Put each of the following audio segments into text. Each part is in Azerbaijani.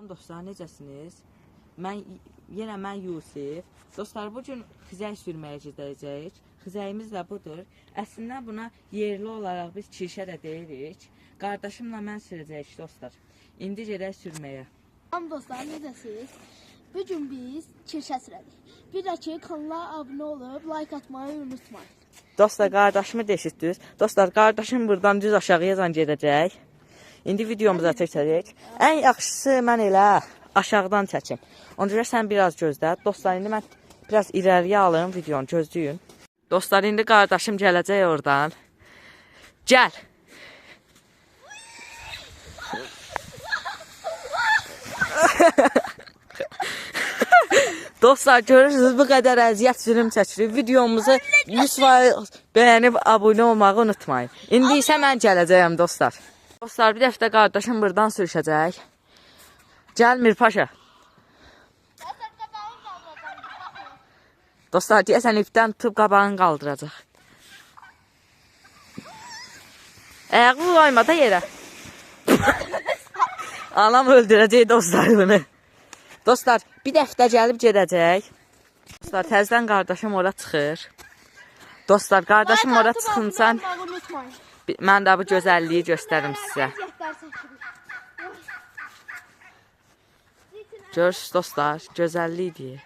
Salam dostlar, necəsiniz? Yenə mən Yusif. Dostlar, bugün xizək sürməyə gedəcəyik. Xizəyimiz də budur. Əslində buna yerli olaraq biz kirşə də deyirik. Qardaşımla mən sürəcəyik dostlar. İndi gedək sürməyə. Salam dostlar, necəsiniz? Bugün biz kirşə sürədik. Bir də ki, kanala abunə olub, like atmayı unutmayın. Dostlar, qardaşımı deşirdiniz. Dostlar, qardaşım buradan düz aşağıya gedəcək. İndi videomuza çəkəcək. Ən yaxşısı mən elə aşağıdan çəkim. Ona görə sən biraz gözlə. Dostlar, indi mən biraz irəliyə alım videonu, gözləyin. Dostlar, indi qardaşım gələcək oradan. Gəl. Dostlar, görürsünüz bu qədər əziyyət zülüm çəkirik. Videomuzu 100% bəyənib abunə olmağı unutmayın. İndi isə mən gələcəyəm dostlar. Dostlar, bir dəfə qardaşım buradan sürüşəcək. Gəlmir paşa. Dostlar, deyəsən ipdən tutub qabağını qaldıracaq. Ayağı uyma da yerə. Anam öldürəcək dostlar bunu. Dostlar, bir dəfə gəlib gedəcək. Dostlar, təzdən qardaşım ora çıxır. Dostlar, qardaşım ora çıxıncan mən də bu gözəlliyi göstərim sizə. Görürsünüz dostlar, gözəllikdir.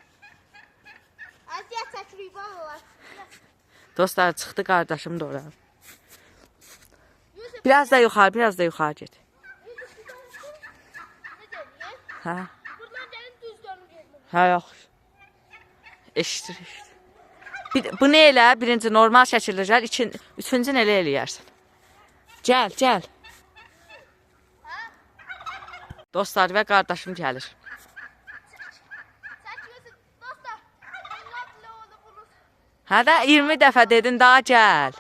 Dostlar, çıxdı qardaşım da ora. Biraz da yuxarı, biraz da yuxarı get. Hə? Hə, yox. Eşitir. Bunu elə, birinci normal şəkildə gəl, üçüncü elə eləyərsən. Gəl, gəl. Dostlar, və qardaşım gəlir. Hə də 20 dəfə dedin, daha gəl.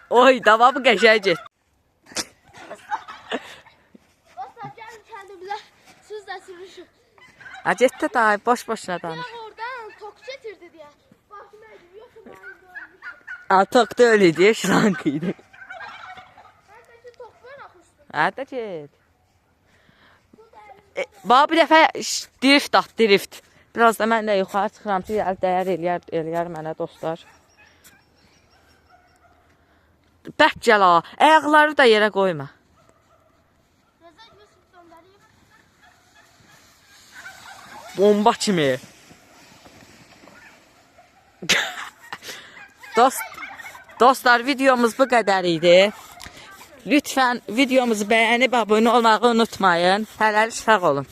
Oy, dava bu qəşəng get. Dostlar, gəlin kəndimizə siz də sürüşün. Acətdə da boş-boşuna danış. Oradan tok getirdi deyə. Baxmaydım, yoxsa mən A, tok da öyle diye şrankıydı. Məndəki tok var axı. Hə də get. Bax bir dəfə drift at, drift. Biraz da mən də yuxarı çıxıram ki, dəyər eləyər mənə dostlar. Bək gəl ha, ayaqları da yerə qoyma. Bomba kimi. Dostlar, videomuz bu qədər idi. Lütfən videomuzu bəyənib abunə olmağı unutmayın. Hələlik sağ olun.